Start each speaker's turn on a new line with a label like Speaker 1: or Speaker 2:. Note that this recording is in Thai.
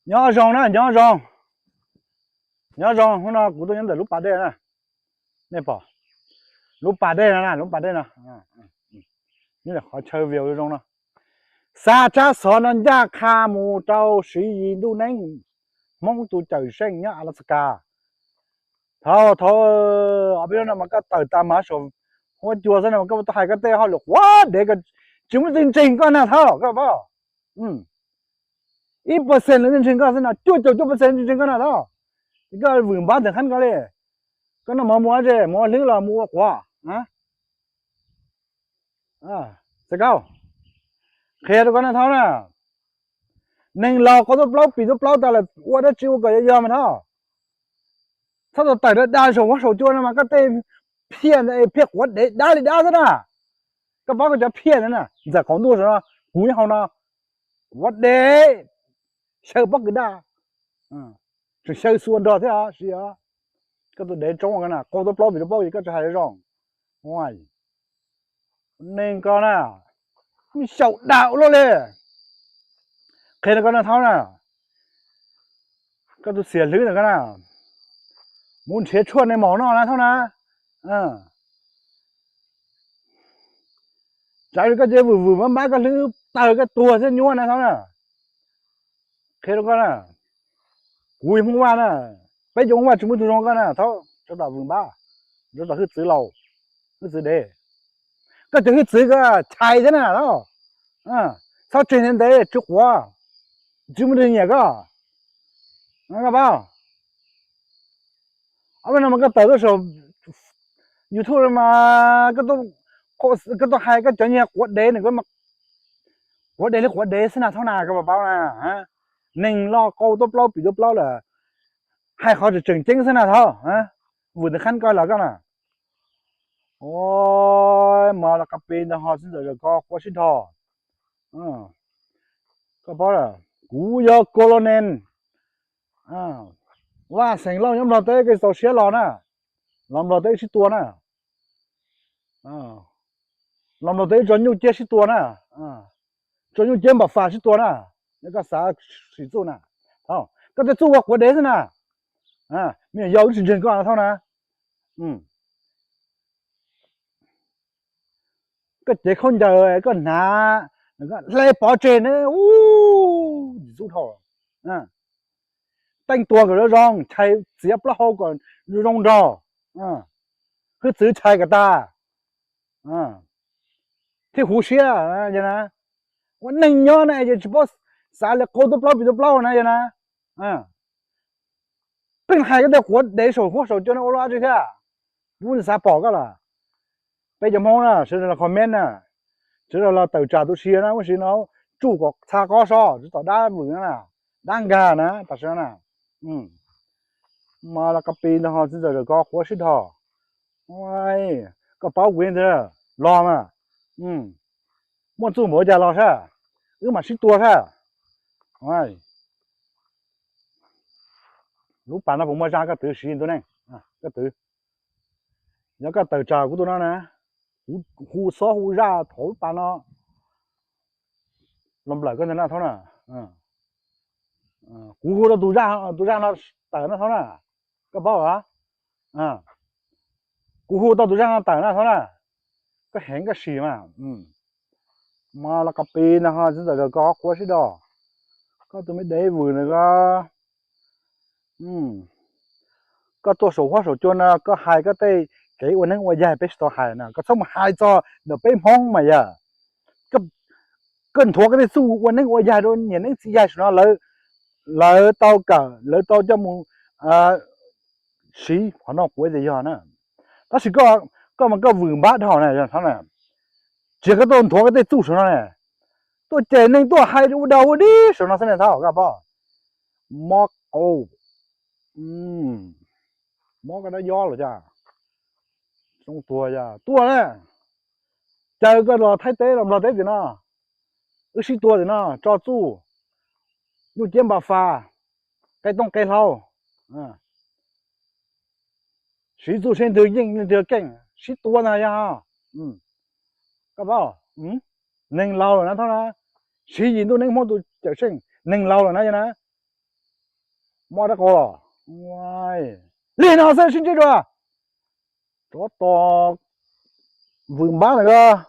Speaker 1: nhỏ rong nè nhỏ rong hôm nào cụ tôi nhắn được lúc bà đây nè nè bỏ lúc bà đây nè như là họ chơi việc rong nè sa cha sọ nan ya kha mu trao sĩ yin du neng mong tu trời sinh nhá Alaska thao ở bên đó mà cái tờ ta má số hoa chùa thế nào mà cái hai cái tê họ lục quá để cái chúng nó trình con nào thao các bạn ít % là trình con thế nào chút % trình con nào thao cái vườn bán thì khăn cái này cái nó mua gì mua lứa là mua quả hả sẽ cao khe con nào thao nè nên lo có tốt bị tốt ta là qua đó chịu cái gì mà thaoถ้าเราไต่ได้ส่งว่าโสจวนมาก็เต้เพี้ยนไอ้เพี้ยวัดได้ซะนะก็บอกก็จะเพี้ยนนั่นน่ะแต่ของตัวซะหูยเฮานะวัดเดเชื่อบ่ก็ได้จะเชื่อส่วนดอเถอะสิอ่ะก็ตัวเดจงกันน่ะก็ตัวปลอมอยู่บ่ก็จะให้ร้องว้ายนึงก็น่ะมีเสาดาวเลยเคยก็น่ะเท่าน่ะก็ตัวเสียลือน่ะก็น่ะมุนเฉชวนในหมอนอนะเท่านะใจก็จะวื่ๆมาก็ลือเตอก็ตัวซะยัวนะเท่านะเคยก็น่ะกุยมึงว่าน่ะไปยงว่าจุมตุรองก็น่ะเท่าจะตอบวื่บ้าจะตอบคือซื้อเราคือซื้อเดก็จะคือซื้อก็ชายซะน่ะเนาะเท่าเจนเดจุกว่าจุมตุเนี่ยก็ก็บ่เอามันมันก็เตอก็สYouTube มาก็ต้องให้ก็จะเนี่ยกดเดนึงก็มากดเดหรือกดเดสนะเท่านาก็บ่เปล่านะฮะ1รอก็ตัวเปล่าปีตัวเปล่าล่ะให้เขาจะจริงๆซะนะเท่าฮะวุ่นคันก่อนแล้วก็น่ะโอ้ยมาแล้วก็เป็นนะฮะซึ่งจะก็ควชิทอก็พอละกูยอโคโลเนนว่าแสงเรายอมรอเต้ก็โซเชียลรอนะลำรอเต้สิตัวนะลำรอเต้จนอยู่เจ็ดสิตัวนะจนอยู่เจ็ดบ่ฟ้าสิตัวนะแล้วก็สาสิตัวนะก็จะสู้กับคนเดซนะมียาวจริงๆก็เท่านะก็เจ๊คนเจอก็หนาแล้วก็เลยปอเจนเนี่ยสู้ทอแต่งตัวก็ร้องใช้เสียปลาเขาก่อนร้องดอคือซื้อชายกับตาที่หูเชียนะนะวันหนึ่งย้อนนะจะเฉพาะสารละโคตัวเปล่าปีตัวเปล่านะนะเป็นใครก็ได้ขวดได้ส่งหัวส่งจนโอลาจิเถอะวุ้นสาปอกก็ล่ะไปจะมองนะเสร็จแล้วคอมเมนต์นะเสร็จแล้วเราเต่าจ่าตัวเชียนะว่าสิเนาะจู่ก็ชาก็ซ้อจะต่อได้เหมือนน่ะดังกานะตัดเสียนะมาแล้วก็ปีนะฮะซึ่งจะก็หัวสิทอว้ายก็เป้าเว้นเถอะรอมาม่วนสู้หมูจะรอใช่มาสิตัวใช่ว้ายรู้ป่านนะผมมาจ้างก็ตื่นสิตัวนึงก็ตื่นแล้วก็ตื่นจ่ากูตัวนั้นนะหูซ้อหูร่าโถป่านเนาะลำไหลก็จะน่าเท่าน่ะกูเราดูร่าเนาะแต่น่าเท่าน่ะก็บอกว่ากูเราดูร่าแต่น่าเท่าน่ะก็เห็นก็สีมามาแล้วก็ปีนะฮะซึ่งแต่ก็ควชิดอก็ตัวไม่ได้วุ่นเลยก็ตัวสูงหัวสูงจนนะก็หายก็ได้เกี่ยววันนั้นวันใหญ่ไปต่อหายนะก็ต้องหายจอเดี๋ยวไปห้องใหม่ก็เกินถั่วก็ได้สู้วันนั้นวันใหญ่โดนอย่างนั้นสิใหญ่สุดแล้วเต้ากับแล้วเต้าจะมูสีพอนอกไว้ได้ยอนะแต่สิก็มันก็วุ่นบ้าเท่านั้นเท่านั้นเจ้าก็โดนถั่วก็ได้สู้สุดนั่นแหละตัวเจนึงตัวหายดูดาวดีสุดนั่นเท่าก็ป่ะมอกโอ้มอก็ได้ย่อหรอจ้าตรงตัวจ้าตัวเนี่ยเจอก็รอไทยเต้รอเต้สินะสิตัวสินะจอจู้อยู่เจียมบาฟ้าไกต้องไกเท่าสีจูเส้นเธอยิ่งเธอเก่งสิตัวนะจ้าก็บ่หนึ่งเรานะเท่านั้นสียินตัวหนึ่งมองตัวเจ๋งหนึ่งเรานะจ้านะ摸得高，喂，练好身身这个，找到文班那个。